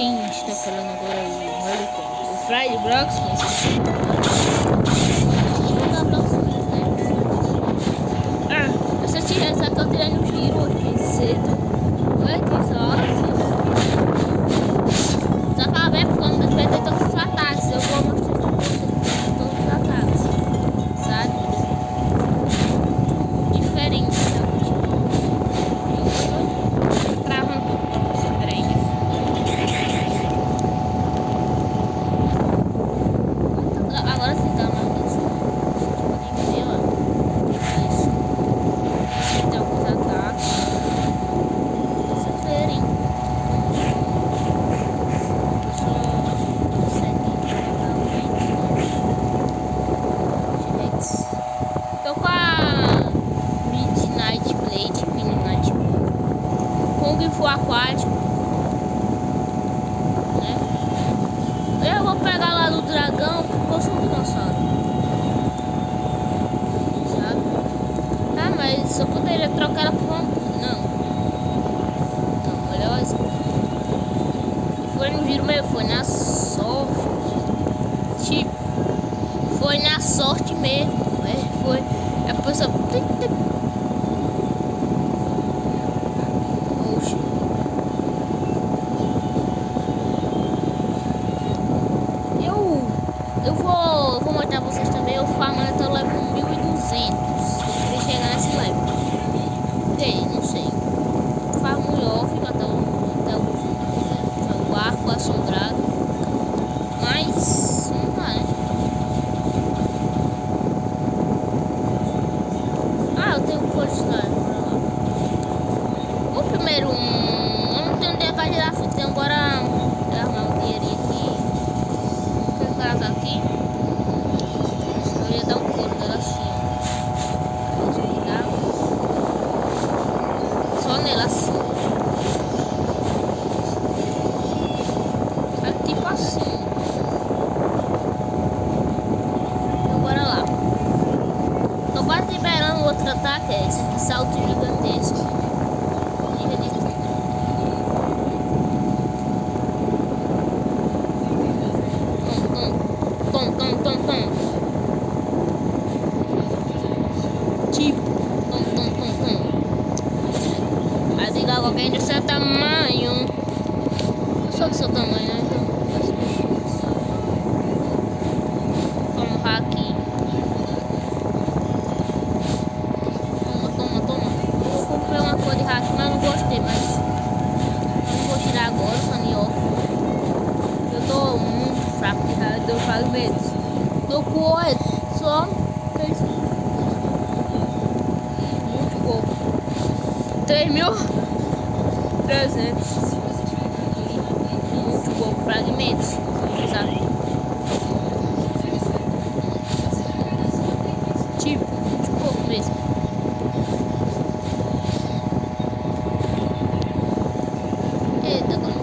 quem está falando agora é o Helicon, o Fry Brox, vou dar pra vocês, né? Essa que eu tirei no giro hoje cedo. Olha que sorte. Só que ela vem porque eu não despertei todos os ataques. Eu vou mostrar todos os ataques, sabe? Diferente, sabe? Travando esse trem. Agora sim tá na lista. Nem ver lá. Isso. Esse tem alguns ataques. Vocês verem. Tô com a Midnight Blade, Kung Fu aquático, né? Eu vou pegar lá do dragão porque eu sou um dinossauro, sabe? Ah, mas eu poderia trocar ela por uma... Não, olha isso. Foi no giro mesmo, foi na sorte. Tipo, foi na sorte mesmo. Foi a pessoa. Oxe. Eu vou mostrar vocês também. Eu farmando até o level 1200. Eu queria chegar nesse level. Não sei. Farmo off até o arco assombrado. Mas não dá, né? Eu tenho coisa lá. O primeiro eu não tenho dinheiro pra tirar foto, então bora armar um dinheirinho aqui. Vou colocar aqui. Eu ia dar um couro dela assim, ó. Só nela assim. É tipo assim. Então bora lá. Tô quase liberando o outro ataque, é esse aqui, salto gigantesco. Tom. Tipo, tom. Vai ligar alguém do seu tamanho. Eu sou do seu tamanho, né? Toma aqui. Toma. Eu comprei uma cor de hack, mas não gostei, mas eu não vou tirar agora, Sony off. Eu tô muito fraco de hack, eu falo medo. Tô com 8, só muito pouco. 3.300. Muito pouco fragmentos, sabe? Tipo, muito pouco mesmo. Eita, agora.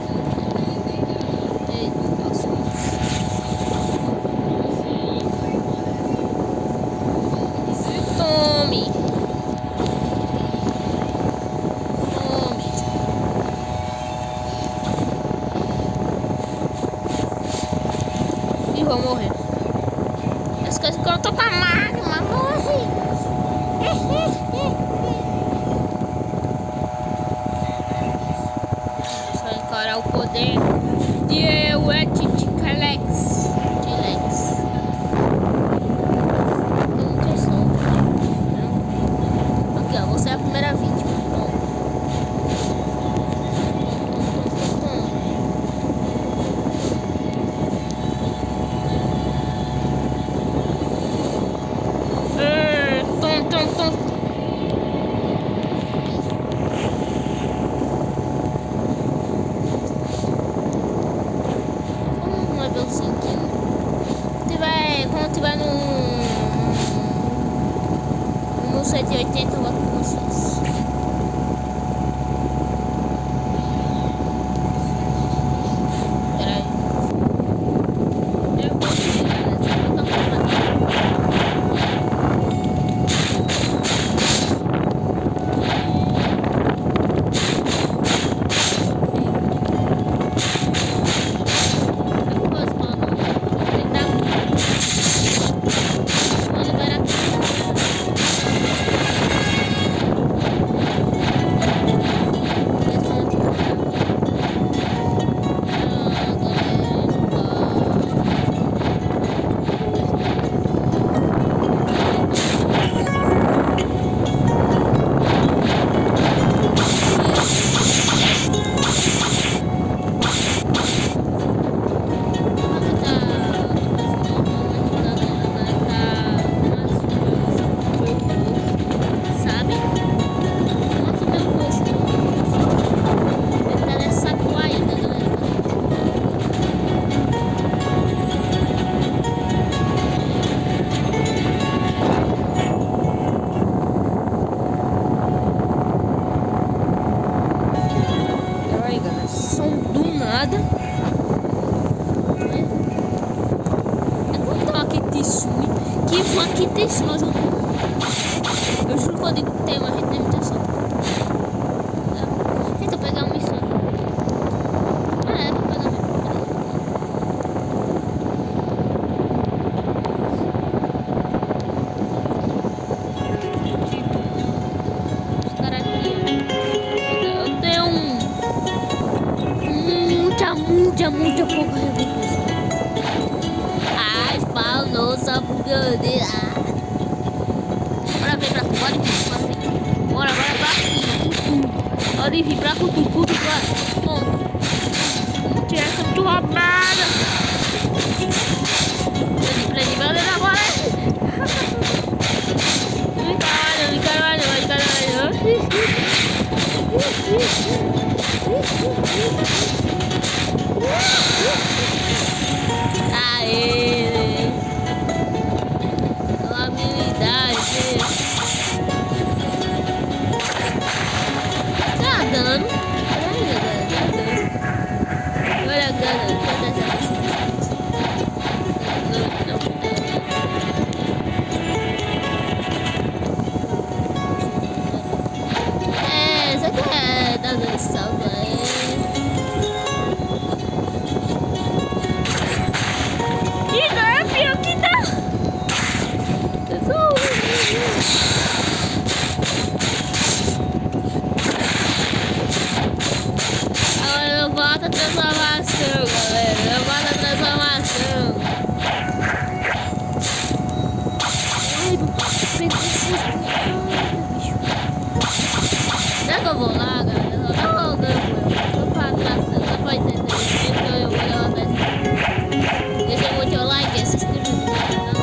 Tome. E vou morrer. As coisas que eu tô com a magma, morre. Só encarar o poder de Etiticalex. Aqui, ó, você é a primeira vítima. Tom. galera. Som do nada. É quando tem uma Kitsune. Que uma Kitsune, eu juro que eu digo que tem, mas a gente tem muita sorte. Tenta pegar uma missão. Vou pegar mesmo. Os caras aqui. Eu tenho muita pouca recompensa. As balanças bugadas. Bora vir pra cima, bora vir pra cima. Pode vir pra cutucu, bora. Bom, tirar essa muito roubada. Play, valeu agora. Me caralho. Aê! Habilidade. Tá dando. Olha, galera. Isso aqui é da salva. Transformação, galera. Levanta a transformação. Ai, pegou susto. Será que eu vou lá, galera? Eu tô rodando. Tô pra trás, só pra entender. Então eu vou levantar esse. Deixa muito o like e se inscreva no canal.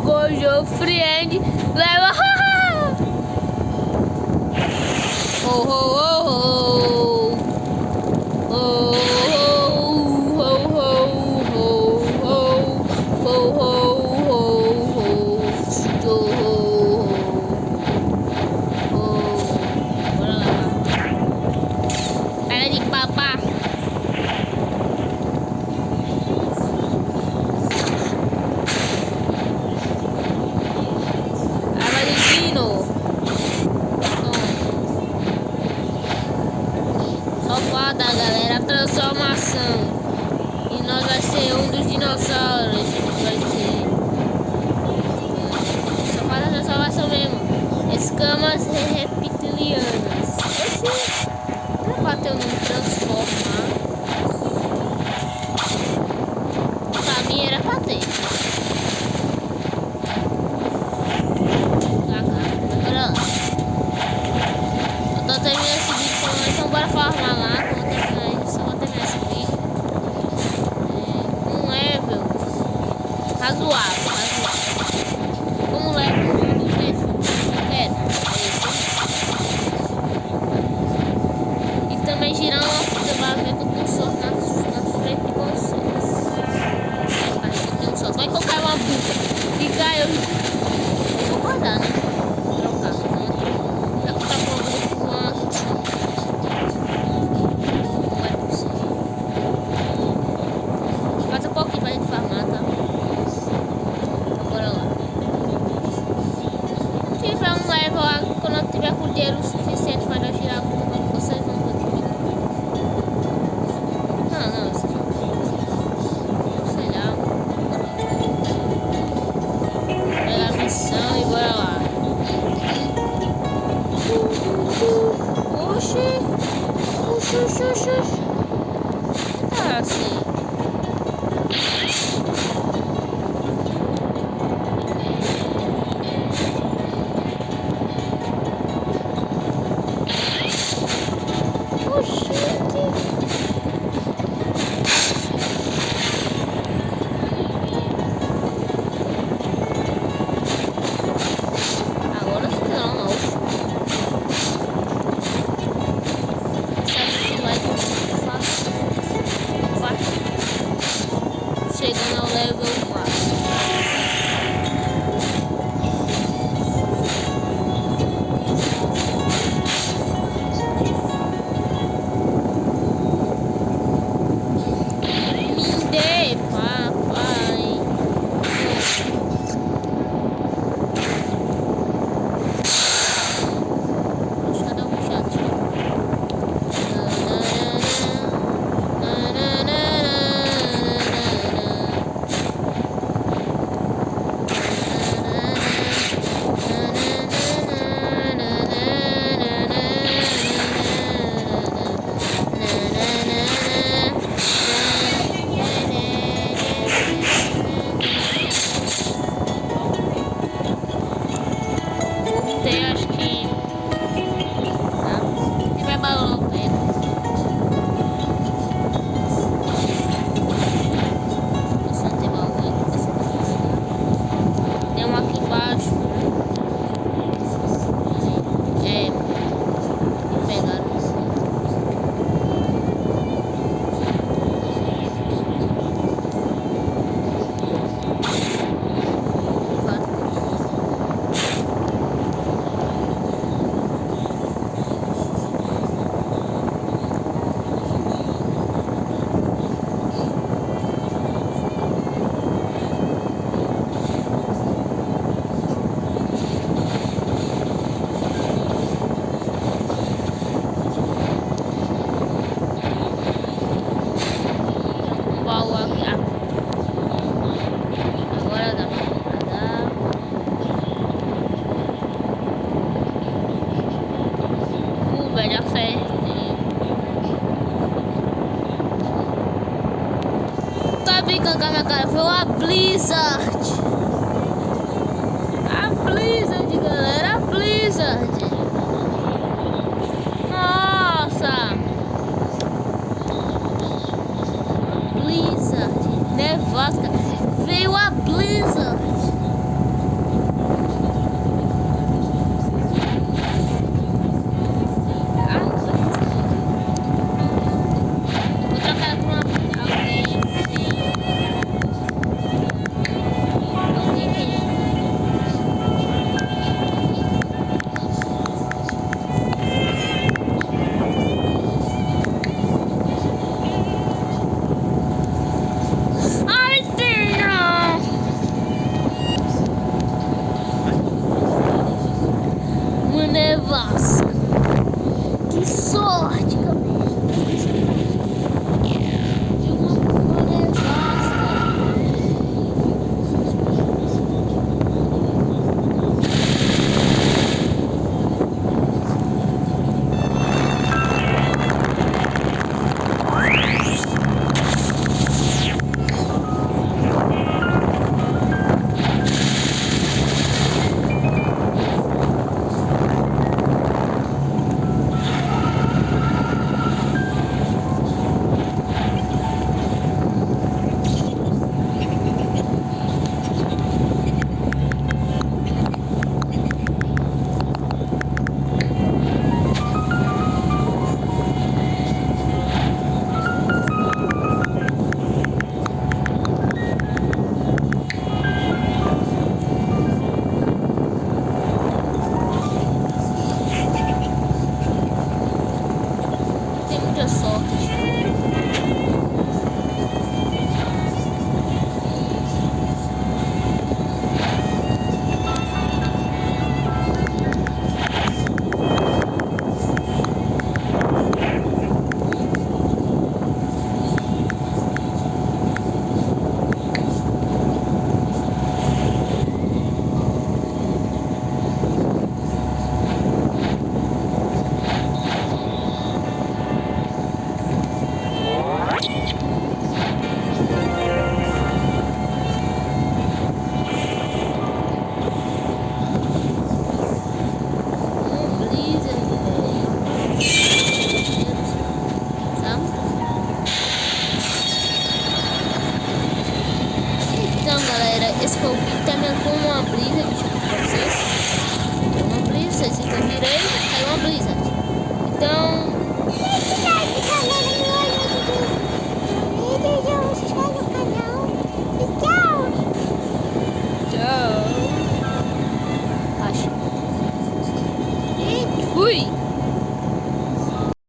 Gojo friend leva ho ho ho ho ho ho ho bora lá. Pega de papá. dinossauros. Vai ser. Só faz a salvação mesmo. Escamas reptilianas. Esse não é pra ter um transformar. Pra mim era pra ter. Agora lá. Eu tô terminando esse vídeo, então bora farmar lá. Vou terminar esse vídeo. Um level razoável. Como level um dos e também girar uma fita pra ver que eu tenho sorte na frente de vocês. Eu tenho sorte. Vai colocar uma buca. Fica eu. Vou guardar, né? Trocar. Vai colocar com uma buca. Não é possível. Falta um pouquinho pra gente farmar, tá? Então bora lá. Se tiver um level quando eu tiver com dinheiro suficiente para eu tirar a buca, vocês vão ver comigo. Não, sei lá. Pegar a missão e bora lá. Oxi. Tá assim. Agora não. Chegando ao level 4. Me dê, papai. Cadê o chat? Acho que tá? Vai balão mesmo. Tem uma aqui embaixo. Pegaram. Agora dá pra dar. Velho, acertei. Tá brincando com a minha cara? Foi uma Blizzard. A Blizzard, galera. A Blizzard. Nossa. Blizzard. Nevasca. Veio a Blizzard. Vou trocar por alguém. esse foi o vídeo, terminando com uma brisa, desculpa pra vocês.